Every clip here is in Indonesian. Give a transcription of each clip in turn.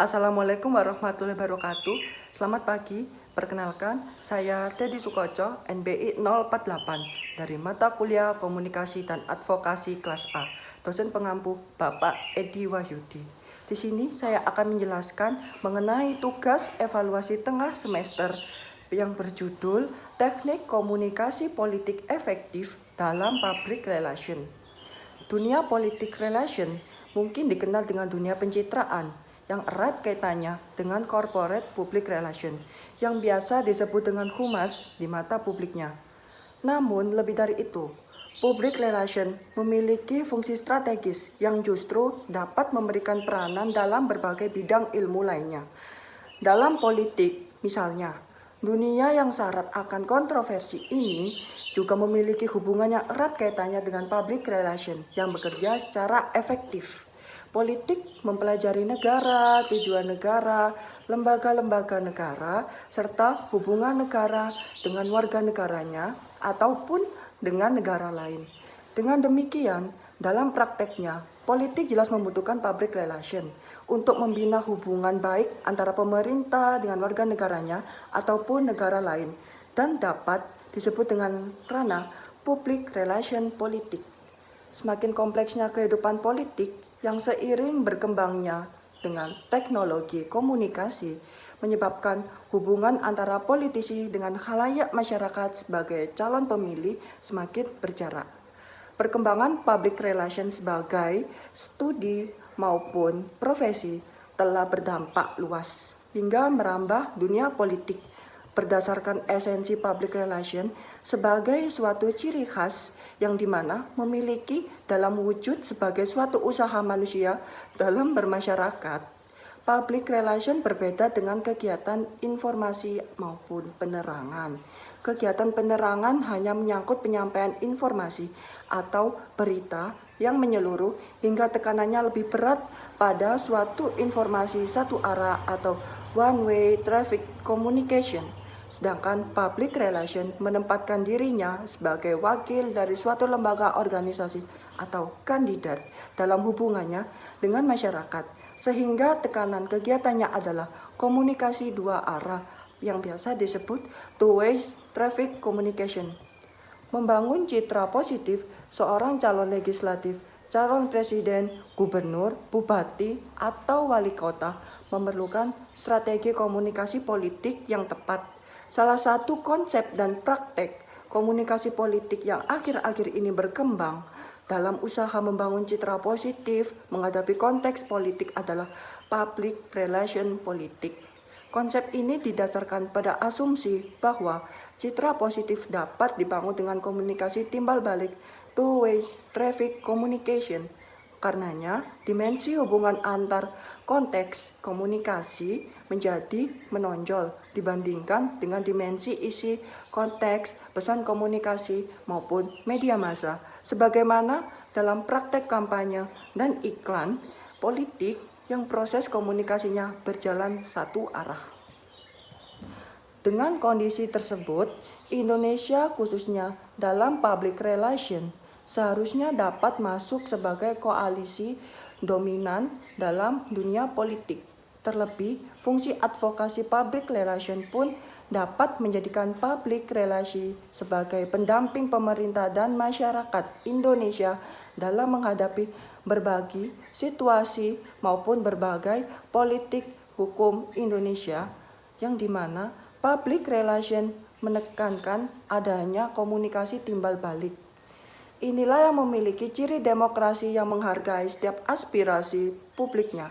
Assalamualaikum warahmatullahi wabarakatuh. Selamat pagi. Perkenalkan, saya Teddy Sukoco, NBI 048 dari mata kuliah Komunikasi dan Advokasi kelas A. Dosen pengampu Bapak Edi Wahyudi. Di sini saya akan menjelaskan mengenai tugas evaluasi tengah semester yang berjudul Teknik Komunikasi Politik Efektif dalam Public Relation. Dunia politik relation mungkin dikenal dengan dunia pencitraan yang erat kaitannya dengan corporate public relation yang biasa disebut dengan humas di mata publiknya. Namun lebih dari itu, public relation memiliki fungsi strategis yang justru dapat memberikan peranan dalam berbagai bidang ilmu lainnya. Dalam politik, misalnya, dunia yang syarat akan kontroversi ini juga memiliki hubungan yang erat kaitannya dengan public relation yang bekerja secara efektif. Politik mempelajari negara, tujuan negara, lembaga-lembaga negara, serta hubungan negara dengan warga negaranya ataupun dengan negara lain. Dengan demikian, dalam prakteknya, politik jelas membutuhkan public relation untuk membina hubungan baik antara pemerintah dengan warga negaranya ataupun negara lain dan dapat disebut dengan ranah public relation politik. Semakin kompleksnya kehidupan politik yang seiring berkembangnya dengan teknologi komunikasi menyebabkan hubungan antara politisi dengan khalayak masyarakat sebagai calon pemilih semakin berjarak. Perkembangan public relations sebagai studi maupun profesi telah berdampak luas hingga merambah dunia politik berdasarkan esensi public relation sebagai suatu ciri khas yang dimana memiliki dalam wujud sebagai suatu usaha manusia dalam bermasyarakat. Public relation berbeda dengan kegiatan informasi maupun penerangan. Kegiatan penerangan hanya menyangkut penyampaian informasi atau berita yang menyeluruh hingga tekanannya lebih berat pada suatu informasi satu arah atau one-way traffic communication. Sedangkan public relation menempatkan dirinya sebagai wakil dari suatu lembaga organisasi atau kandidat dalam hubungannya dengan masyarakat, sehingga tekanan kegiatannya adalah komunikasi dua arah yang biasa disebut two-way traffic communication. Membangun citra positif seorang calon legislatif, calon presiden, gubernur, bupati, atau wali kota memerlukan strategi komunikasi politik yang tepat. Salah satu konsep dan praktek komunikasi politik yang akhir-akhir ini berkembang dalam usaha membangun citra positif menghadapi konteks politik adalah public relation politik. Konsep ini didasarkan pada asumsi bahwa citra positif dapat dibangun dengan komunikasi timbal balik two-way traffic communication. Karenanya, dimensi hubungan antar konteks komunikasi menjadi menonjol dibandingkan dengan dimensi isi konteks pesan komunikasi maupun media massa. Sebagaimana dalam praktek kampanye dan iklan politik yang proses komunikasinya berjalan satu arah. Dengan kondisi tersebut, Indonesia khususnya dalam public relation seharusnya dapat masuk sebagai koalisi dominan dalam dunia politik. Terlebih, fungsi advokasi public relation pun dapat menjadikan public relation sebagai pendamping pemerintah dan masyarakat Indonesia dalam menghadapi berbagai situasi maupun berbagai politik hukum Indonesia yang dimana public relation menekankan adanya komunikasi timbal balik. Inilah yang memiliki ciri demokrasi yang menghargai setiap aspirasi publiknya.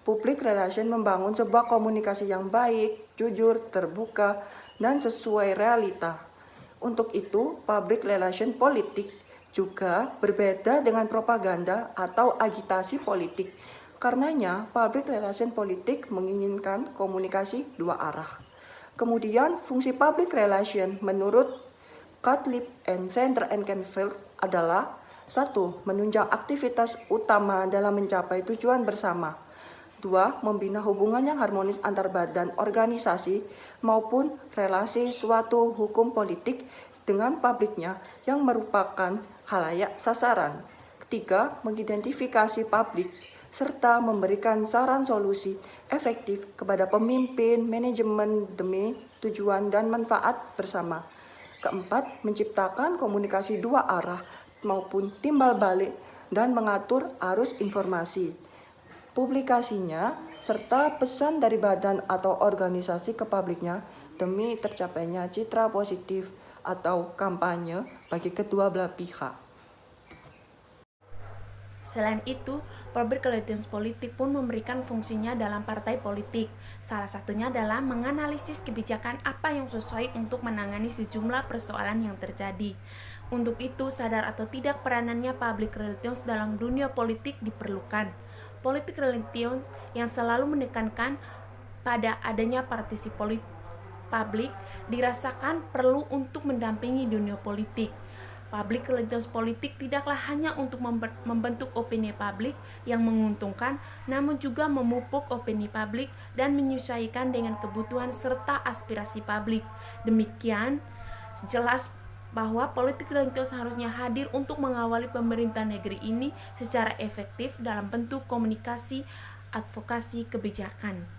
Public relation membangun sebuah komunikasi yang baik, jujur, terbuka, dan sesuai realita. Untuk itu, public relation politik juga berbeda dengan propaganda atau agitasi politik. Karenanya, public relation politik menginginkan komunikasi dua arah. Kemudian, fungsi public relation menurut Cutlip and Center and Canfield adalah 1. Menunjang aktivitas utama dalam mencapai tujuan bersama. 2. Membina hubungan yang harmonis antar badan organisasi maupun relasi suatu hukum politik dengan publiknya yang merupakan khalayak sasaran. 3. Mengidentifikasi publik serta memberikan saran solusi efektif kepada pemimpin manajemen demi tujuan dan manfaat bersama. Keempat, menciptakan komunikasi dua arah maupun timbal balik dan mengatur arus informasi. Publikasinya serta pesan dari badan atau organisasi ke publiknya demi tercapainya citra positif atau kampanye bagi kedua belah pihak. Selain itu, public relations politik pun memberikan fungsinya dalam partai politik. Salah satunya adalah menganalisis kebijakan apa yang sesuai untuk menangani sejumlah persoalan yang terjadi. Untuk itu, sadar atau tidak peranannya public relations dalam dunia politik diperlukan. Politik relations yang selalu menekankan pada adanya partisipasi publik dirasakan perlu untuk mendampingi dunia politik. Public relations politik tidaklah hanya untuk membentuk opini publik yang menguntungkan, namun juga memupuk opini publik dan menyesuaikan dengan kebutuhan serta aspirasi publik. Demikian jelas bahwa politik relations harusnya hadir untuk mengawali pemerintah negeri ini secara efektif dalam bentuk komunikasi advokasi kebijakan.